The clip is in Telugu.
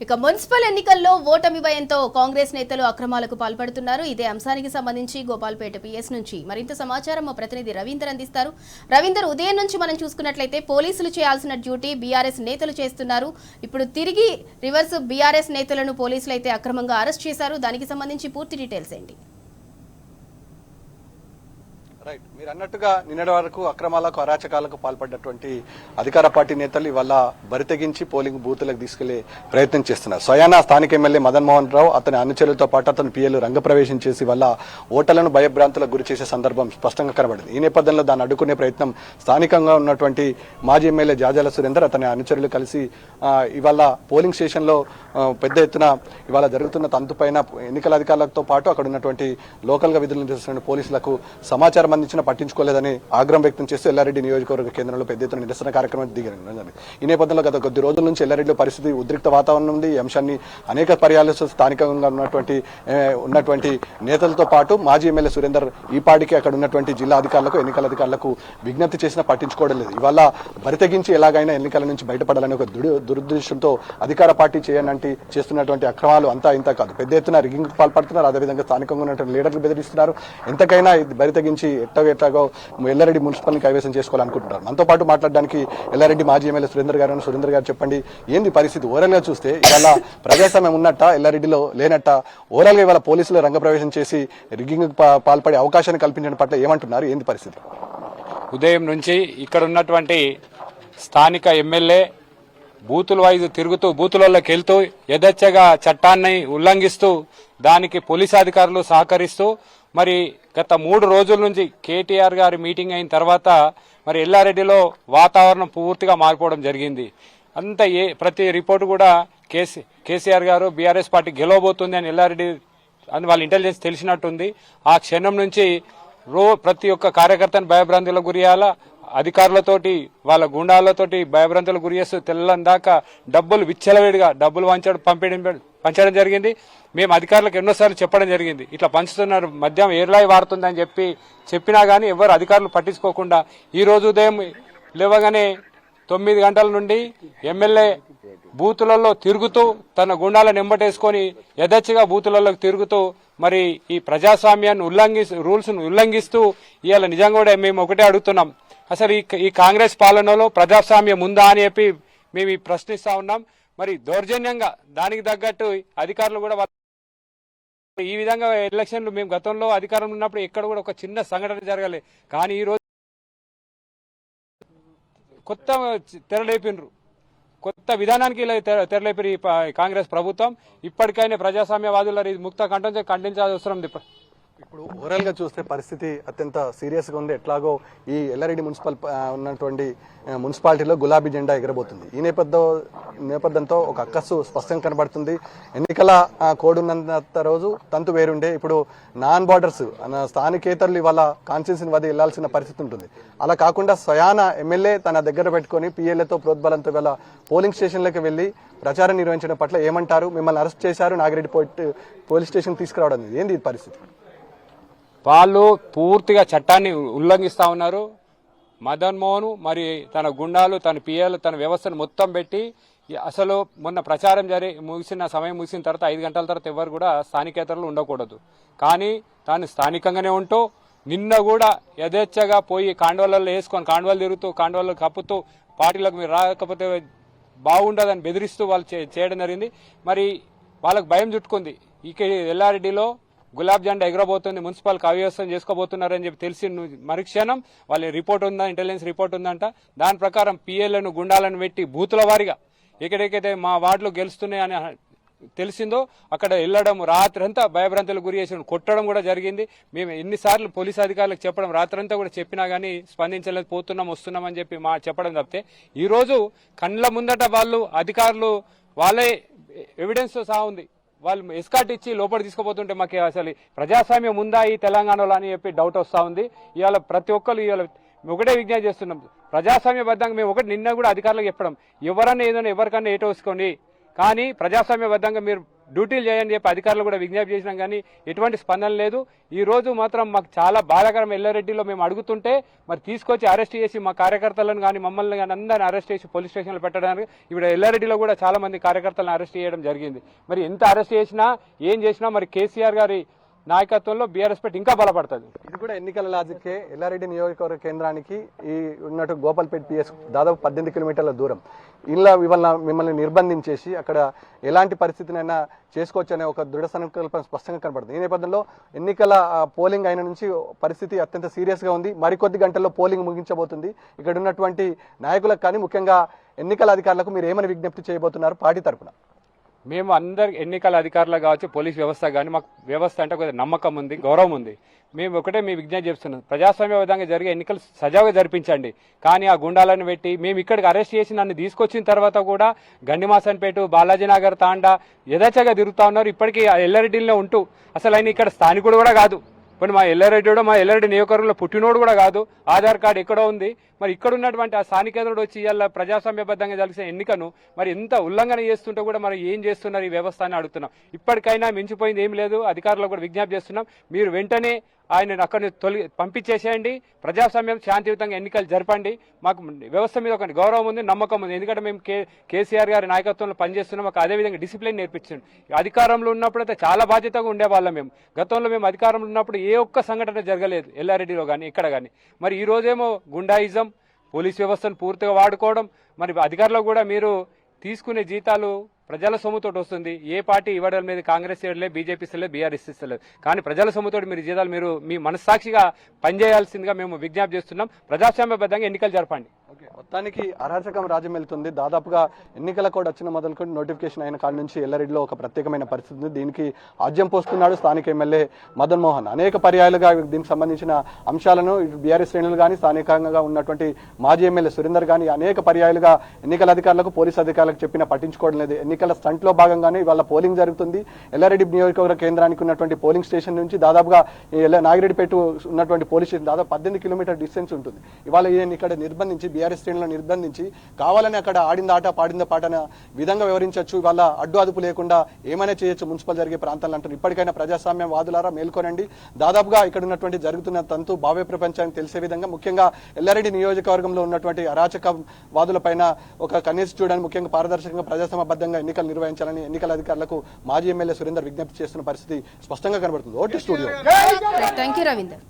ఇక మున్సిపల్ ఎన్నికల్లో ఓటమి భయంతో కాంగ్రెస్ నేతలు అక్రమాలకు పాల్పడుతున్నారు. ఇదే అంశానికి సంబంధించి గోపాల్పేట పిఎస్ నుంచి మరింత సమాచారం మా ప్రతినిధి రవీందర్ అందిస్తారు. రవీందర్, ఉదయం నుంచి మనం చూసుకున్నట్లయితే పోలీసులు చేయాల్సిన డ్యూటీ బీఆర్ఎస్ నేతలు చేస్తున్నారు. ఇప్పుడు తిరిగి రివర్స్ బీఆర్ఎస్ నేతలను పోలీసులు అయితే అక్రమంగా అరెస్ట్ చేశారు. దానికి సంబంధించి పూర్తి డీటెయిల్స్ ఏంటి? రైట్, మీరు అన్నట్టుగా నిన్నటి వరకు అక్రమాలకు అరాచకాలకు పాల్పడ్డటువంటి అధికార పార్టీ నేతలు ఇవాళ బరితెగించి పోలింగ్ బూతులకు తీసుకెళ్లే ప్రయత్నం చేస్తున్నారు. స్వయానా స్థానిక ఎమ్మెల్యే మదన్ మోహన్ రావు అతని అనుచరులతో పాటు అతని పిఎలు రంగప్రవేశం చేసి వల్ల ఓటర్లను భయభ్రాంతులకు గురి చేసే సందర్భం స్పష్టంగా కనబడింది. ఈ నేపథ్యంలో దాన్ని అడ్డుకునే ప్రయత్నం స్థానికంగా ఉన్నటువంటి మాజీ ఎమ్మెల్యే జాజాల సురేందర్ అతని అనుచరులు కలిసి ఇవాళ పోలింగ్ స్టేషన్లో పెద్ద ఎత్తున ఇవాళ జరుగుతున్న తంతుపైన ఎన్నికల అధికారులతో పాటు అక్కడ ఉన్నటువంటి లోకల్గా విధులను చేస్తున్న పోలీసులకు సమాచారం అందించినా పట్టించుకోలేదని ఆగ్రహం వ్యక్తం చేస్తూ ఎల్లారెడ్డి నియోజకవర్గ కేంద్రంలో పెద్ద ఎత్తున నిరసన కార్యక్రమం దిగారు. ఈ నేపథ్యంలో గత కొద్ది రోజుల నుంచి ఎల్లారెడ్డిలో పరిస్థితి ఉద్రిక్త వాతావరణం ఉంది. ఈ అంశాన్ని అనేక పర్యాలు స్థానికంగా ఉన్నటువంటి నేతలతో పాటు మాజీ ఎమ్మెల్యే సురేందర్ ఈ పాటికి అక్కడ ఉన్నటువంటి జిల్లా అధికారులకు ఎన్నికల అధికారులకు విజ్ఞప్తి చేసినా పట్టించుకోవడం లేదు. ఇవాళ బరితెగించి ఎలాగైనా ఎన్నికల నుంచి బయటపడాలని ఒక దురుద్దేశంతో అధికార పార్టీ చేస్తున్నటువంటి అక్రమాలు అంతా ఇంత కాదు, పెద్ద ఎత్తున రిగ్గింగ్ పాల్పడుతున్నారు. అదేవిధంగా స్థానికంగా ఉన్నటువంటి లీడర్లు బెదిరిస్తున్నారు. ఎంతకైనా బరితెగించి ఎట్లాగో ఎల్లారెడ్డి మున్సిపల్ని కైవసం చేసుకోవాలనుకుంటున్నారు. మనతో పాటు మాట్లాడడానికి ఎల్లారెడ్డి మాజీ ఎమ్మెల్యే సురేందర్ గారు చెప్పండి, ఏంది పరిస్థితి? ఓవరాల్ గా చూస్తే ఇవాళ ప్రజాస్వామ్యం ఉన్నట్ట, ఎల్లారెడ్డిలో లేనట్ట? ఓవరాల్ గా ఇవాళ పోలీసులు రంగప్రవేశం చేసి రిగ్గింగ్ పాల్పడే అవకాశాన్ని కల్పించడం పట్ల ఏమంటున్నారు? ఏంది పరిస్థితి? ఉదయం నుంచి ఇక్కడ ఉన్నటువంటి స్థానిక ఎమ్మెల్యే బూతుల వైజ్ తిరుగుతూ బూతులలోకి వెళ్తూ యథేచ్ఛగా చట్టాన్ని ఉల్లంఘిస్తూ దానికి పోలీసు అధికారులు సహకరిస్తూ మరి గత 3 రోజుల నుంచి కేటీఆర్ గారి మీటింగ్ అయిన తర్వాత మరి ఎల్లారెడ్డిలో వాతావరణం పూర్తిగా మారిపోవడం జరిగింది. అంతా ప్రతి రిపోర్టు కూడా కేసీఆర్ గారు బీఆర్ఎస్ పార్టీ గెలవబోతుంది అని ఎల్లారెడ్డి అని వాళ్ళ ఇంటెలిజెన్స్ తెలిసినట్టుంది. ఆ క్షణం నుంచి ప్రతి ఒక్క కార్యకర్తను భయభ్రాంతులకు గురియాలా, అధికారులతోటి వాళ్ళ గుండాలతోటి భయభ్రాంతులకు గురి చేస్తూ తెల్లని దాకా డబ్బులు విచ్చలవిడిగా డబ్బులు పంచడం జరిగింది. మేము అధికారులకు ఎన్నోసార్లు చెప్పడం జరిగింది, ఇట్లా పంచుతున్నారు, మద్యం ఏర్లాయి వాడుతుందని చెప్పినా గానీ ఎవరు అధికారులు పట్టించుకోకుండా ఈ రోజు ఉదయం లేవగానే 9 గంటల నుండి ఎమ్మెల్యే బూతులలో తిరుగుతూ తన గుండాలను ఎంబటేసుకొని యథేచ్ఛగా బూతులలోకి తిరుగుతూ మరి ఈ ప్రజాస్వామ్యాన్ని రూల్స్ ఉల్లంఘిస్తూ ఇవాళ నిజంగా కూడా మేము ఒకటే అడుగుతున్నాం, అసలు ఈ కాంగ్రెస్ పాలనలో ప్రజాస్వామ్యం ఉందా అని చెప్పి మేము ప్రశ్నిస్తా ఉన్నాం. మరి దౌర్జన్యంగా దానికి తగ్గట్టు అధికారులు కూడా ఈ విధంగా ఎలక్షన్లు మేము గతంలో అధికారంలో ఉన్నప్పుడు ఎక్కడ కూడా ఒక చిన్న సంఘటన జరగలేదు. కానీ ఈ రోజు కొత్త తెరలేపినరు, కొత్త విధానానికి తెరలేపి కాంగ్రెస్ ప్రభుత్వం. ఇప్పటికైనా ప్రజాస్వామ్యవాదుల ముక్త కంఠంతో ఖండించాల్సిన అవసరం ఉంది. ఇప్పుడు ఓవరాల్ గా చూస్తే పరిస్థితి అత్యంత సీరియస్ గా ఉంది. ఎట్లాగో ఈ ఎల్లారెడ్డి ఉన్నటువంటి మున్సిపాలిటీలో గులాబీ జెండా ఎగరబోతుంది. ఈ నేపథ్యంతో ఒక అక్కస్సు స్పష్టంగా కనబడుతుంది. ఎన్నికల కోడ్ ఉన్నంత రోజు తంతు వేరుండే, ఇప్పుడు నాన్ బార్డర్స్ స్థానికేతరులు ఇవాళ కాన్స్టిట్యూన్సీని వద్ద వెళ్లాల్సిన పరిస్థితి ఉంటుంది. అలా కాకుండా స్వయాన ఎమ్మెల్యే తన దగ్గర పెట్టుకుని పిఎల్ఏతో ప్రోద్బలంతో ఇవాళ పోలింగ్ స్టేషన్లకు వెళ్లి ప్రచారం నిర్వహించడం పట్ల ఏమంటారు? మిమ్మల్ని అరెస్ట్ చేశారు, నాగిరెడ్డి పోలీస్ స్టేషన్ తీసుకురావడం, ఏంది పరిస్థితి? వాళ్ళు పూర్తిగా చట్టాన్ని ఉల్లంఘిస్తా ఉన్నారు. మదన్ మోహన్ మరి తన గుండాలు, తన పిఎలు, తన వ్యవస్థను మొత్తం పెట్టి అసలు మొన్న ప్రచారం సమయం ముగిసిన తర్వాత 5 గంటల తర్వాత ఎవరు కూడా స్థానికేతరులు ఉండకూడదు. కానీ తాను స్థానికంగానే ఉంటూ నిన్న కూడా యథేచ్ఛగా పోయి కాండవాళ్ళలో వేసుకొని కాండవాళ్ళు తిరుగుతూ కాండవాళ్ళు కప్పుతూ పార్టీలకు మీరు రాకపోతే బాగుండదని బెదిరిస్తూ వాళ్ళు చేయడం జరిగింది. మరి వాళ్ళకు భయం చుట్టుకుంది. ఇక ఎల్లారెడ్డిలో గులాబ్ జెండా ఎగరబోతుంది, మున్సిపల్ కవ్యవస్థను చేసుకోబోతున్నారని చెప్పి తెలిసి మరుక్షణం వాళ్ళ రిపోర్ట్ ఉందా, ఇంటెలిజెన్స్ రిపోర్ట్ ఉందంట. దాని ప్రకారం పిఎల్లను గుండాలను పెట్టి బూతుల వారిగా ఎక్కడెక్కడైతే మా వార్డులో గెలుస్తున్నాయని తెలిసిందో అక్కడ వెళ్ళడం, రాత్రంతా భయభ్రాంతులకు గురి చేసి కొట్టడం కూడా జరిగింది. మేము ఎన్నిసార్లు పోలీసు అధికారులకు చెప్పడం, రాత్రంతా కూడా చెప్పినా గానీ స్పందించలేదు, వస్తున్నామని చెప్పి చెప్పడం తప్పితే ఈ రోజు కండ్ల ముందట వాళ్ళు అధికారులు వాళ్ళే ఎవిడెన్స్ సహా ఉంది, వాళ్ళు ఎస్కాట్ ఇచ్చి లోపల తీసుకుపోతుంటే మాకు అసలు ప్రజాస్వామ్యం ఉందా ఈ తెలంగాణలో అని చెప్పి డౌట్ వస్తూ ఉంది. ఇవాళ ప్రతి ఒక్కరు ఇవాళ ఒకటే విజ్ఞప్తి చేస్తున్నాం, ప్రజాస్వామ్యబద్ధంగా మేము నిన్న కూడా అధికారులకు చెప్పడం, ఎవరన్నా ఏదైనా ఎవరికన్నా ఏటో వేసుకోండి, కానీ ప్రజాస్వామ్యబద్ధంగా మీరు డ్యూటీలు చేయండి చెప్పి అధికారులు కూడా విజ్ఞప్తి చేసినాం కానీ ఎటువంటి స్పందన లేదు. ఈ రోజు మాత్రం మాకు చాలా బాధాకరం. ఎల్లారెడ్డిలో మేము అడుగుతుంటే మరి తీసుకొచ్చి అరెస్ట్ చేసి మా కార్యకర్తలను కానీ మమ్మల్ని కానీ అందరిని అరెస్ట్ చేసి పోలీస్ స్టేషన్లో పెట్టడానికి ఇప్పుడు ఎల్లారెడ్డిలో కూడా చాలా మంది కార్యకర్తలను అరెస్ట్ చేయడం జరిగింది. మరి ఎంత అరెస్ట్ చేసినా ఏం చేసినా మరి కేసీఆర్ గారి నాయకత్వంలో బీఆర్ఎస్ పార్టీ ఇంకా బలపడుతుంది. ఇది కూడా ఎన్నికల లాజికే. ఎల్లారెడ్డి నియోజకవర్గ కేంద్రానికి ఈ ఉన్నట్టు గోపాల్పేట్ పిఎస్ దాదాపు 18 కిలోమీటర్ల దూరం. ఇలా ఇవాళ మిమ్మల్ని నిర్బంధించేసి అక్కడ ఎలాంటి పరిస్థితినైనా చేసుకోవచ్చు అనే ఒక దృఢ సంకల్పం స్పష్టంగా కనబడుతుంది. ఈ నేపథ్యంలో ఎన్నికల పోలింగ్ అయిన నుంచి పరిస్థితి అత్యంత సీరియస్గా ఉంది. మరికొద్ది గంటల్లో పోలింగ్ ముగించబోతుంది. ఇక్కడ ఉన్నటువంటి నాయకులకు కానీ ముఖ్యంగా ఎన్నికల అధికారులకు మీరు ఏమని విజ్ఞప్తి చేయబోతున్నారు పార్టీ తరఫున? మేము అందరు ఎన్నికల అధికారులు కావచ్చు, పోలీస్ వ్యవస్థ కానీ మాకు వ్యవస్థ అంటే కొద్దిగా నమ్మకం ఉంది, గౌరవం ఉంది. మేము ఒకటే మీ విజ్ఞప్తి చేస్తున్నాం, ప్రజాస్వామ్య విధంగా జరిగే ఎన్నికలు సజావుగా జరిపించండి. కానీ ఆ గుండాలను పెట్టి మేము ఇక్కడికి అరెస్ట్ చేసి నన్ను తీసుకొచ్చిన తర్వాత కూడా గండిమాసన్పేట, బాలాజీనగర్, తాండా యథాచగా తిరుగుతా ఉన్నారు. ఇప్పటికీ ఎల్లారెడ్డిలో ఉంటూ అసలు ఆయన ఇక్కడ స్థానికుడు కూడా కాదు. ఇప్పుడు మా ఎల్లారెడ్డి నియోజకవర్గంలో పుట్టినోడు కూడా కాదు. ఆధార్ కార్డు ఎక్కడో ఉంది. మరి ఇక్కడ ఉన్నటువంటి ఆ స్థానికేతరుడు వచ్చి ఇలా ప్రజాస్వామ్యబద్ధంగా జరిగిన ఎన్నికను మరి ఎంత ఉల్లంఘన చేస్తుంటే కూడా మరి ఏం చేస్తున్నారు ఈ వ్యవస్థ అని అడుగుతున్నాం. ఇప్పటికైనా మించిపోయింది ఏం లేదు. అధికారులకు కూడా విజ్ఞప్తి చేస్తున్నాం, మీరు వెంటనే ఆయన అక్కడిని పంపించేసేయండి. ప్రజాస్వామ్యం శాంతియుతంగా ఎన్నికలు జరపండి. మాకు వ్యవస్థ మీద ఒక గౌరవం ఉంది, నమ్మకం ఉంది. ఎందుకంటే మేము కేసీఆర్ గారి నాయకత్వంలో పనిచేస్తున్నాం. మాకు అదేవిధంగా డిసిప్లిన్ నేర్పించండి. అధికారంలో ఉన్నప్పుడు అయితే చాలా బాధ్యతగా ఉండేవాళ్ళం. గతంలో మేము అధికారంలో ఉన్నప్పుడు ఏ ఒక్క సంఘటన జరగలేదు ఎల్లారెడ్డిలో కానీ ఇక్కడ కానీ. మరి ఈ రోజేమో గుండాయిజం, పోలీస్ వ్యవస్థను పూర్తిగా వాడుకోవడం. మరి అధికారులు కూడా మీరు తీసుకునే జీతాలు ప్రజల సొమ్ముతోటి వస్తుంది. ఏ పార్టీ ఇవ్వడం లేదు, కాంగ్రెస్ ఇవ్వలేదు, బీజేపీ ఇస్తలేదు, బీఆర్ఎస్ ఇస్తలేదు. కానీ ప్రజల సొమ్ముతోటి మీరు జీతాలు మీరు మీ మనస్సాక్షిగా పనిచేయాల్సిందిగా మేము విజ్ఞప్తి చేస్తున్నాం. ప్రజాస్వామ్యబద్ధంగా ఎన్నికలు జరపండి. ఓకే, మొత్తానికి అరాచకం రాజ్యం వెళ్తుంది. దాదాపుగా ఎన్నికల కోడ్ వచ్చిన మొదలుకొని నోటిఫికేషన్ అయిన కాడి నుంచి ఎల్లారెడ్డిలో ఒక ప్రత్యేకమైన పరిస్థితి ఉంది. దీనికి ఆజ్యం పోస్తున్నాడు స్థానిక ఎమ్మెల్యే మదన్ మోహన్. అనేక పర్యాయాలుగా దీనికి సంబంధించిన అంశాలను బీఆర్ఎస్ శ్రేణులు కానీ స్థానికంగా ఉన్నటువంటి మాజీ ఎమ్మెల్యే సురేందర్ కానీ అనేక పర్యాయాలుగా ఎన్నికల అధికారులకు, పోలీసు అధికారులకు చెప్పినా పట్టించుకోవడం లేదు. ఎన్నికల స్టంట్ లో భాగంగానే ఇవాళ పోలింగ్ జరుగుతుంది. ఎల్లారెడ్డి నియోజకవర్గ కేంద్రానికి ఉన్నటువంటి పోలింగ్ స్టేషన్ నుంచి దాదాపుగా నాగిరెడ్డిపేట ఉన్నటువంటి పోలీస్ స్టేషన్ దాదాపు 18 కిలోమీటర్ డిస్టెన్స్ ఉంటుంది. ఇవాళ ఈయన ఇక్కడ నిర్బంధించి బీఆర్ఎస్ శ్రేణులను నిర్బంధించి కావాలని అక్కడ ఆడింద ఆట పాడింద పాట అనే విధంగా వివరించవచ్చు. ఇవాళ అడ్డు అదుపు లేకుండా ఏమైనా చేయొచ్చు మున్సిపల్ జరిగే ప్రాంతాలు అంటారు. ఇప్పటికైనా ప్రజాస్వామ్యం వాదులారా మేల్కొనండి. దాదాపుగా ఇక్కడ ఉన్నటువంటి జరుగుతున్న తంతు భావ్య ప్రపంచానికి తెలిసే విధంగా ముఖ్యంగా ఎల్లారెడ్డి నియోజకవర్గంలో ఉన్నటువంటి అరాచక వాదులపైన ఒక కనీసం చూడడానికి ముఖ్యంగా పారదర్శకంగా ప్రజాస్వామ్యబద్ధంగా ఎన్నికలు నిర్వహించాలని ఎన్నికల అధికారులకు మాజీ ఎమ్మెల్యే సురేందర్ విజ్ఞప్తి చేస్తున్న పరిస్థితి స్పష్టంగా కనబడుతుంది. OT studio. Thank you Ravinder.